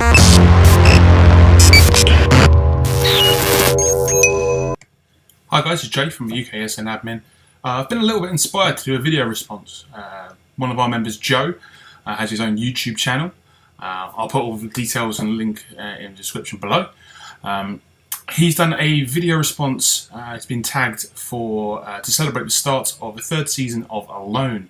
Hi guys, it's Jay from UKSN Admin. I've been a little bit inspired to do a video response. One of our members, Joe, has his own YouTube channel. I'll put all the details and link in the description below. He's done a video response. It's been tagged for to celebrate the start of the third season of Alone.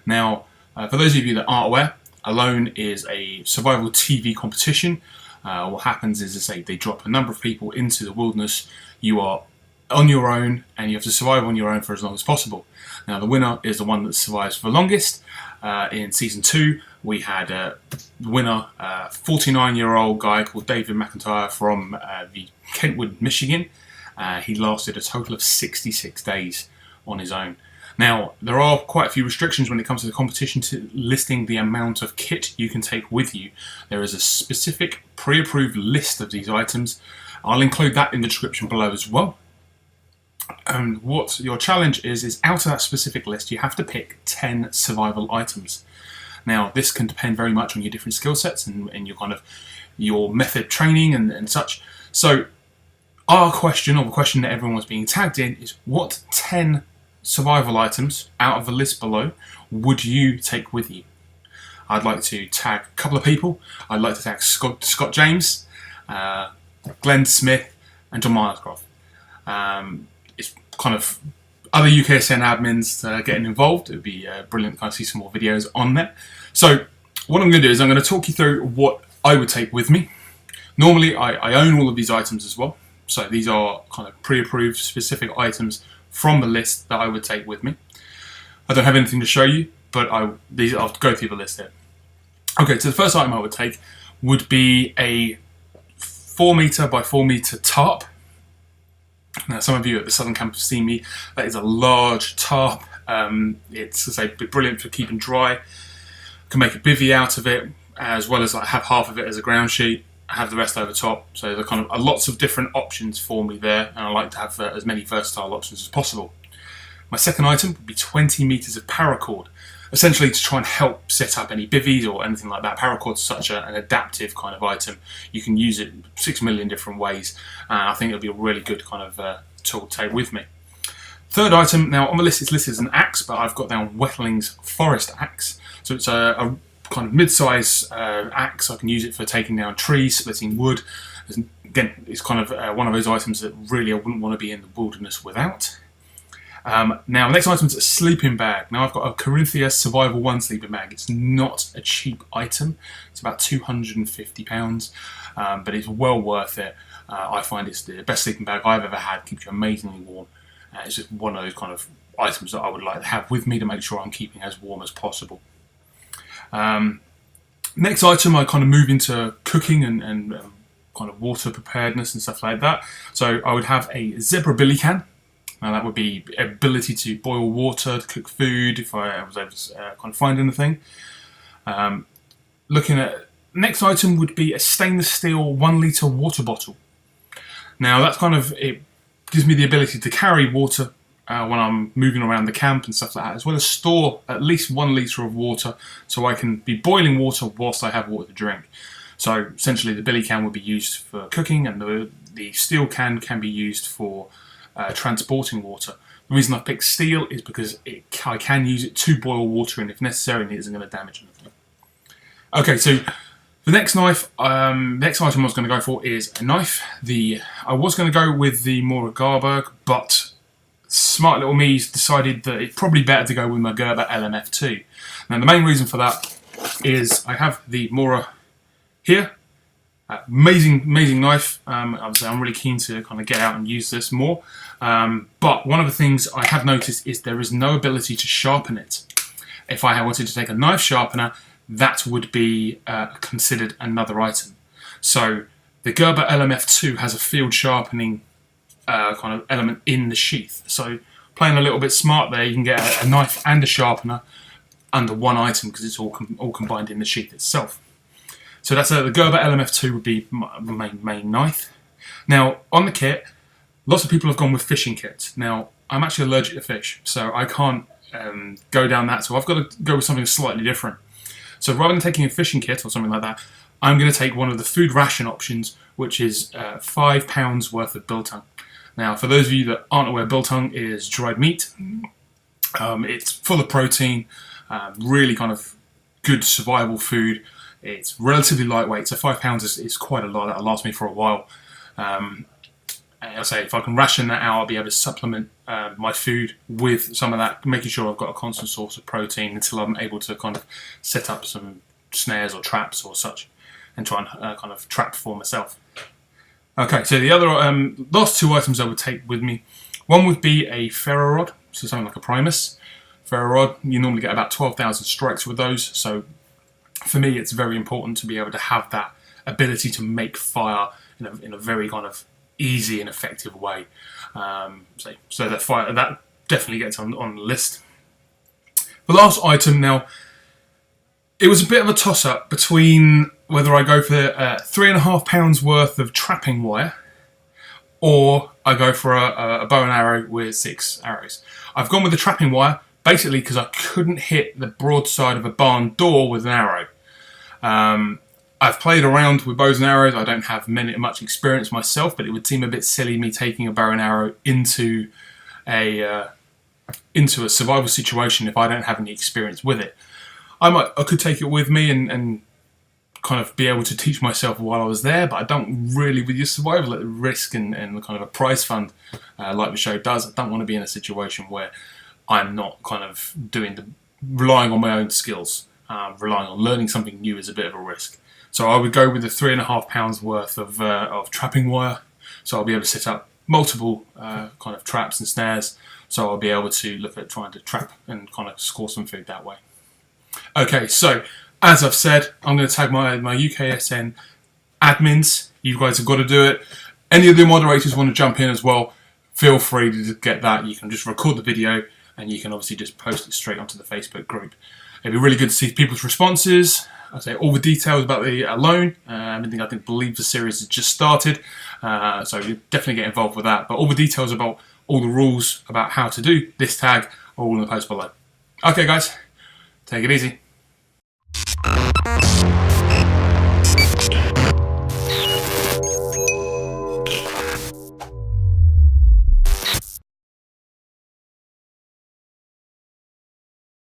Now, for those of you that aren't aware, Alone is a survival TV competition. What happens is, they drop a number of people into the wilderness. You are on your own and you have to survive on your own for as long as possible. Now the winner is the one that survives for the longest. In season 2 we had the winner, 49-year-old guy called David McIntyre from the Kentwood, Michigan. He lasted a total of 66 days on his own. Now there are quite a few restrictions when it comes to the competition to listing the amount of kit you can take with you. There is a specific pre-approved list of these items. I'll include that in the description below as well. And what your challenge is out of that specific list you have to pick 10 survival items. Now this can depend very much on your different skill sets and your your method training and such. So our question, or the question that everyone was being tagged in, is what 10 survival items out of the list below would you take with you? I'd like to tag a couple of people. I'd like to tag Scott James, Glenn Smith and John Myers-Croft. It's kind of other UKSN admins getting involved. It would be brilliant to kind of see some more videos on there. So what I'm going to do is I'm going to talk you through what I would take with me. Normally I own all of these items as well. So these are kind of pre-approved specific items from the list that I would take with me. I don't have anything to show you, but I'll go through the list here. Okay, so the first item I would take would be a 4 meter by 4 meter tarp. Now some of you at the Southern Camp have seen me. That is a large tarp. It's, as I say, brilliant for keeping dry. Can make a bivy out of it, as well as have half of it as a ground sheet, have the rest over top. So there are kind of lots of different options for me there, and I like to have as many versatile options as possible. My second item would be 20 meters of parachord, essentially to try and help set up any bivies or anything like that. Paracord is such an adaptive kind of item. You can use it 6 million different ways, and I think it'll be a really good kind of tool to take with me. Third item, now on the list it's listed as an axe, but I've got down Wettling's Forest Axe. So it's a kind of mid-size axe. I can use it for taking down trees, splitting wood. Again, it's kind of one of those items that really I wouldn't want to be in the wilderness without. Now the next item is a sleeping bag. Now I've got a Corinthia Survival 1 sleeping bag. It's not a cheap item. It's about £250, but it's well worth it. I find it's the best sleeping bag I've ever had. Keeps you amazingly warm. It's just one of those kind of items that I would like to have with me to make sure I'm keeping as warm as possible. Next item, I kind of move into cooking and kind of water preparedness and stuff like that. So I would have a zebra billy can. Now that would be ability to boil water, to cook food, if I was able to kind of find anything. Looking at next item would be a stainless steel 1 litre water bottle. Now that's kind of, it gives me the ability to carry water when I'm moving around the camp and stuff like that, as well as store at least 1 litre of water, so I can be boiling water whilst I have water to drink. So essentially the billy can would be used for cooking, and the steel can be used for transporting water. The reason I picked steel is because I can use it to boil water in if necessary, and it isn't going to damage anything. Okay, so the next next item I was going to go for is a knife. I was going to go with the Mora Garberg, but smart little me decided that it's probably better to go with my Gerber LMF2. Now the main reason for that is I have the Mora here. Amazing knife. Obviously I'm really keen to kind of get out and use this more. But one of the things I have noticed is there is no ability to sharpen it. If I wanted to take a knife sharpener, that would be considered another item. So the Gerber LMF2 has a field sharpening kind of element in the sheath. So playing a little bit smart there, you can get a knife and a sharpener under one item because it's all combined in the sheath itself. So that's the Gerber LMF2 would be my main knife. Now on the kit, lots of people have gone with fishing kits. Now I'm actually allergic to fish, so I can't go down that. So I've got to go with something slightly different. So rather than taking a fishing kit or something like that, I'm going to take one of the food ration options, which is £5 worth of biltong. Now, for those of you that aren't aware, biltong is dried meat. It's full of protein, really kind of good survival food. It's relatively lightweight, so £5 is quite a lot. That'll last me for a while. I say if I can ration that out, I'll be able to supplement my food with some of that, making sure I've got a constant source of protein until I'm able to kind of set up some snares or traps or such, and try and kind of trap for myself. Okay, so the other last two items I would take with me, one would be a ferro rod, so something like a primus. Ferro rod, you normally get about 12,000 strikes with those, so for me it's very important to be able to have that ability to make fire in a very kind of easy and effective way. So that definitely gets on the list. The last item now, it was a bit of a toss-up between whether I go for £3.5 worth of trapping wire or I go for a bow and arrow with 6 arrows. I've gone with the trapping wire basically because I couldn't hit the broadside of a barn door with an arrow. I've played around with bows and arrows. I don't have much experience myself, but it would seem a bit silly me taking a bow and arrow into a survival situation if I don't have any experience with it. I could take it with me and kind of be able to teach myself while I was there, but I don't really, with your survival at risk and kind of a prize fund like the show does, I don't want to be in a situation where I'm not kind of relying on my own skills. Relying on learning something new is a bit of a risk. So I would go with the £3.5 worth of trapping wire. So I'll be able to set up multiple kind of traps and snares. So I'll be able to look at trying to trap and kind of score some food that way. Okay, so as I've said, I'm going to tag my UKSN admins. You guys have got to do it. Any of the moderators want to jump in as well, feel free to get that. You can just record the video and you can obviously just post it straight onto the Facebook group. It'd be really good to see people's responses. I say all the details about the loan. Everything I believe the series has just started, so you definitely get involved with that. But all the details about all the rules about how to do this tag are all in the post below. Okay, guys, take it easy.